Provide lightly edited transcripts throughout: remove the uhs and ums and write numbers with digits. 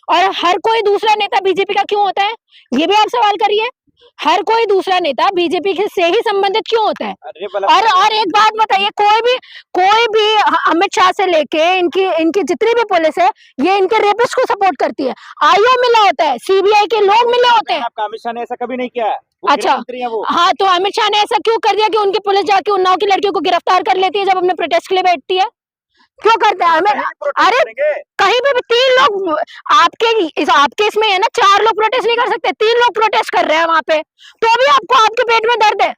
और हर कोई दूसरा नेता बीजेपी का क्यों होता है, ये भी आप सवाल करिए। हर कोई दूसरा नेता बीजेपी से ही संबंधित क्यों होता है? और एक बात बताइए, कोई भी अमित शाह से लेके इनकी इनकी जितनी भी पुलिस है, ये इनके रेपिस्ट को सपोर्ट करती है। आईओ मिला होता है, सीबीआई के लोग मिले होते हैं। आपका अमित शाह ने ऐसा कभी नहीं किया है। अच्छा, हाँ, तो अमित शाह ने ऐसा क्यों कर दिया कि उनकी पुलिस जाके उन्नाव की लड़कियों को गिरफ्तार कर लेती है जब अपने प्रोटेस्ट के लिए बैठती है? क्यों करते हैं? अरे कहीं पे भी 3 लोग आपके इसमें है ना, 4 लोग प्रोटेस्ट नहीं कर सकते, 3 लोग प्रोटेस्ट कर रहे हैं वहां पे, तो भी आपको आपके पेट में दर्द है।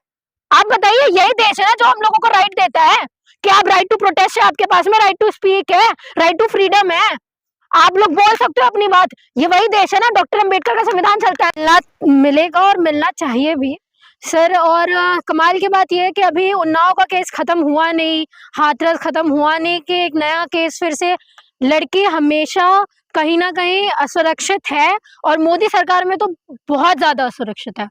आप बताइए, यही देश है ना जो हम लोगों को राइट देता है कि आप राइट टू प्रोटेस्ट है, आपके पास में राइट टू स्पीक है, राइट टू फ्रीडम है, आप लोग बोल सकते हो अपनी बात। ये वही देश है ना, डॉक्टर अंबेडकर का संविधान चलता है। मिलेगा और मिलना चाहिए भी सर। और कमाल की बात यह है कि अभी उन्नाव का केस खत्म हुआ नहीं, हाथरस खत्म हुआ नहीं, कि एक नया केस फिर से। लड़की हमेशा कहीं ना कहीं असुरक्षित है, और मोदी सरकार में तो बहुत ज्यादा असुरक्षित है।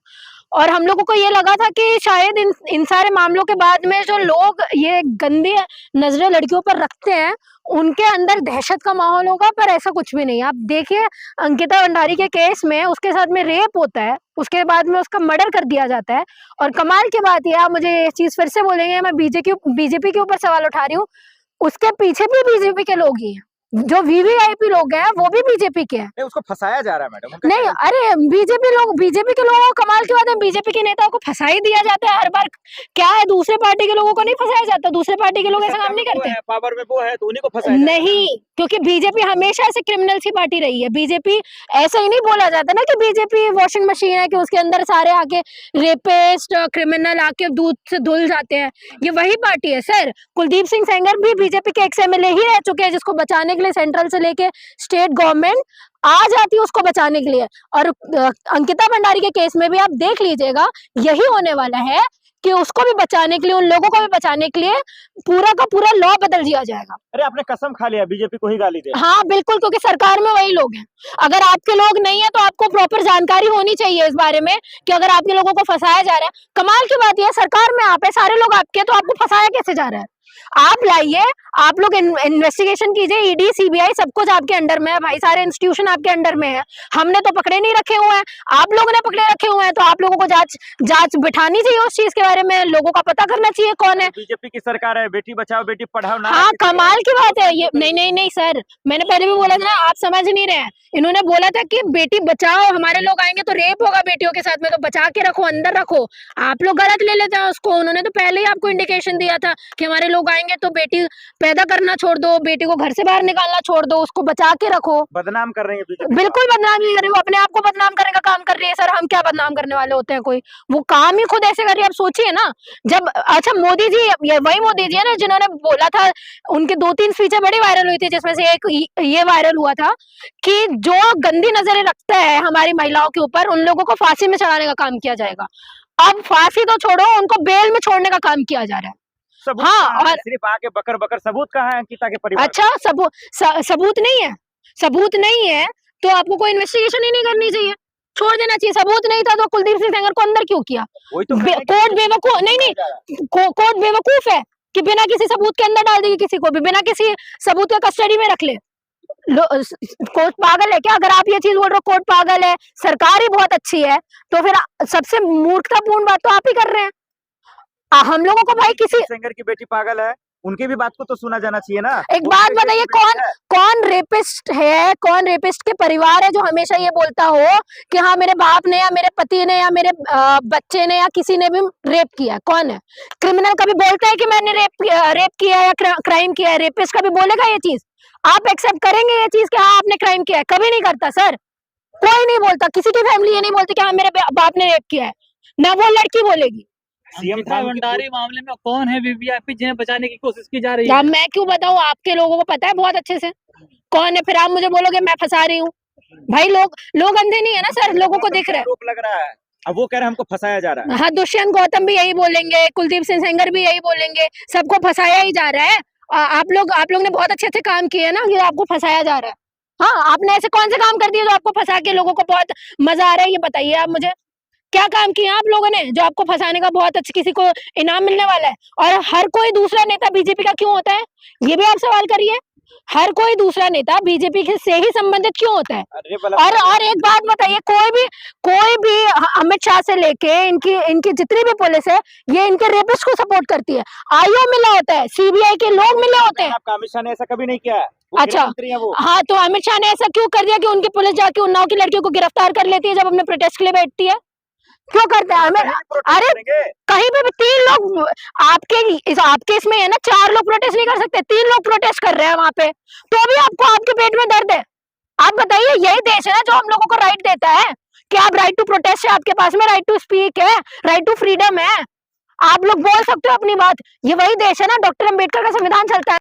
और हम लोगों को ये लगा था कि शायद इन सारे मामलों के बाद में जो लोग ये गंदी नजरें लड़कियों पर रखते हैं, उनके अंदर दहशत का माहौल होगा, पर ऐसा कुछ भी नहीं। आप देखिए, अंकिता भंडारी के केस में उसके साथ में रेप होता है, उसके बाद में उसका मर्डर कर दिया जाता है। और कमाल की बात यह, आप मुझे ये चीज फिर से बोलेंगे, मैं बीजेपी के ऊपर सवाल उठा रही हूँ, उसके पीछे भी बीजेपी के लोग ही हैं। जो वीवीआईपी लोग हैं वो भी बीजेपी के हैं। नहीं, उसको फंसाया जा रहा है मैडम। नहीं, अरे बीजेपी के लोगों को, कमाल की बात है, बीजेपी के नेताओं को फंसा ही दिया जाता है हर बार। क्या है, दूसरे पार्टी के लोगों को नहीं फंसाया जाता? दूसरे पार्टी के लोग ऐसा काम नहीं करते। पावर में वो है तो उन्हीं को फंसाया नहीं, क्योंकि बीजेपी हमेशा से क्रिमिनल सी पार्टी रही है। बीजेपी ऐसा ही नहीं बोला जाता ना कि बीजेपी वॉशिंग मशीन है, कि उसके अंदर सारे आके रेपिस्ट क्रिमिनल आके दूध से धुल जाते हैं। ये वही पार्टी है सर। कुलदीप सिंह सेंगर भी बीजेपी के एक्स-एमएलए ही रह चुके हैं, जिसको बचाने के लिए सेंट्रल से लेके स्टेट गवर्नमेंट आ जाती है उसको बचाने के लिए। और अंकिता भंडारी के केस में भी आप देख लीजिएगा, यही होने वाला है कि उसको भी बचाने के लिए, उन लोगों को भी बचाने के लिए पूरा का पूरा लॉ बदल दिया जाएगा। अरे आपने कसम खा लिया बीजेपी को ही गाली दे। हाँ बिल्कुल, क्योंकि सरकार में वही लोग हैं। अगर आपके लोग नहीं है तो आपको प्रॉपर जानकारी होनी चाहिए इस बारे में कि अगर आपके लोगों को फंसाया जा रहा है। कमाल की बात यह, सरकार में आप है, सारे लोग आपके, तो आपको फंसाया कैसे जा रहा है? आप लाइए, आप लोग इन्वेस्टिगेशन कीजिए, ईडी सीबीआई सब कुछ आपके अंडर में है भाई, सारे इंस्टीट्यूशन आपके अंडर में है। हमने तो पकड़े नहीं रखे हुए हैं, आप लोगों ने पकड़े रखे हुए हैं, तो आप लोगों को जांच बिठानी चाहिए उस चीज के बारे में, लोगों का पता करना चाहिए कौन है। बीजेपी की सरकार है, बेटी बचाओ बेटी पढ़ाओ ना। हाँ, कमाल की बात है ये। नहीं सर, मैंने पहले भी बोला था ना, आप समझ नहीं रहे हैं। इन्होंने बोला था कि बेटी बचाओ, हमारे लोग आएंगे तो रेप होगा बेटियों के साथ में, तो बचा के रखो, अंदर रखो। आप लोग गलत ले लेते हैं उसको। उन्होंने तो पहले ही आपको इंडिकेशन दिया था कि हमारे लोग आएंगे तो बेटी पैदा करना छोड़ दो, बेटी को घर से बाहर निकालना छोड़ दो, उसको बचा के रखो। बदनाम कर रही है। बिल्कुल बदनाम नहीं कर रही, वो अपने आप को बदनाम करने का काम कर रही है। सर, हम क्या बदनाम करने वाले होते हैं? कोई वो काम ही खुद ऐसे कर रही है। आप सोचिए ना, जब अच्छा मोदी जी, वही मोदी जी है ना जिन्होंने बोला था, उनके 2-3 स्पीचें बड़ी वायरल हुई थी, जिसमें से एक ये वायरल हुआ था कि जो गंदी नजरें रखता है हमारी महिलाओं के ऊपर, उन लोगों को फांसी में चढ़ाने का काम किया जाएगा। अब फांसी तो छोड़ो, उनको बेल में छोड़ने का काम किया जा रहा है। हाँ, और सिर्फ आके बकर सबूत कहाँ है अंकिता के परिवार? अच्छा, सबूत नहीं है, सबूत नहीं है तो आपको कोई इन्वेस्टिगेशन ही नहीं करनी चाहिए, छोड़ देना चाहिए। सबूत नहीं था तो कुलदीप सिंह सेंगर को अंदर क्यों किया? कोर्ट बेवकूफ नहीं, कोर्ट बेवकूफ है कि बिना किसी सबूत के अंदर डाल देगी किसी को भी, बिना किसी सबूत के कस्टडी में रख ले। कोर्ट पागल है क्या? अगर आप ये चीज बोल रहे हो कोर्ट पागल है, सरकार ही बहुत अच्छी है, तो फिर सबसे मूर्खतापूर्ण बात तो आप ही कर रहे हैं। हम लोगों को भाई किसी सिंगर की बेटी पागल है, उनकी भी बात को तो सुना जाना चाहिए ना। एक बात बताइए, कौन रेपिस्ट है, कौन रेपिस्ट के परिवार है जो हमेशा ये बोलता हो कि हाँ मेरे बाप ने या मेरे पति ने या मेरे बच्चे ने या किसी ने भी रेप किया? कौन है? क्रिमिनल कभी बोलता है कि मैंने रेप किया या क्राइम किया है? रेपिस्ट कभी बोलेगा ये चीज? आप एक्सेप्ट करेंगे ये चीज कि हाँ आपने क्राइम किया है? कभी नहीं करता सर, कोई नहीं बोलता। किसी की फैमिली ये नहीं बोलती कि हाँ मेरे बाप ने रेप किया है, ना वो लड़की बोलेगी। अंकिता भंडारी मामले में कौन है वीवीआईपी जिन्हें बचाने की कोशिश की जा रही है? मैं क्यों बताऊं, आपके लोगों को पता है बहुत अच्छे से कौन है। फिर आप मुझे बोलोगे मैं फंसा रही हूँ? भाई लोग अंधे नहीं है ना सर, लोगों को दिख रहा है। लग रहा है, अब वो कह रहे हैं हमको फंसाया जा रहा है। हाँ, दुष्यंत गौतम भी यही बोलेंगे, कुलदीप सिंह सेंगर भी यही बोलेंगे, सबको फंसाया ही जा रहा है। आप लोग ने बहुत अच्छे काम किए ना, ये आपको फंसाया जा रहा है। हाँ, आपने ऐसे कौन से काम कर दिए जो आपको फंसा के लोगों को बहुत मजा आ रहा है? ये बताइए आप मुझे, क्या काम किया आप लोगों ने जो आपको फंसाने का बहुत अच्छे, किसी को इनाम मिलने वाला है? और हर कोई दूसरा नेता बीजेपी का क्यों होता है, ये भी आप सवाल करिए। हर कोई दूसरा नेता बीजेपी से ही संबंधित क्यों होता है? अरे बल और एक बात बताइए, कोई भी अमित शाह से लेके इनकी जितनी भी पुलिस है, ये इनके रेपिस्ट को सपोर्ट करती है। आईओ मिला होता है, सीबीआई के लोग मिले होते हैं। आपका अमित शाह ने ऐसा कभी नहीं किया है। वो अच्छा, गृह मंत्री हैं वो। हाँ, तो अमित शाह ने ऐसा क्यों कर दिया कि उनकी पुलिस जाके उन्नाव की लड़कियों को गिरफ्तार कर लेती है जब अपने प्रोटेस्ट के लिए बैठती है? क्यों करते हैं? अरे कहीं पे भी 3 लोग आपके इसमें है ना, 4 लोग प्रोटेस्ट नहीं कर सकते, 3 लोग प्रोटेस्ट कर रहे हैं वहां पे, तो भी आपको आपके पेट में दर्द है। आप बताइए, यही देश है ना जो हम लोगों को राइट देता है कि आप राइट टू प्रोटेस्ट है, आपके पास में राइट टू स्पीक है, राइट टू फ्रीडम है, आप लोग बोल सकते हो अपनी बात। ये वही देश है ना, डॉक्टर अंबेडकर का संविधान चलता है।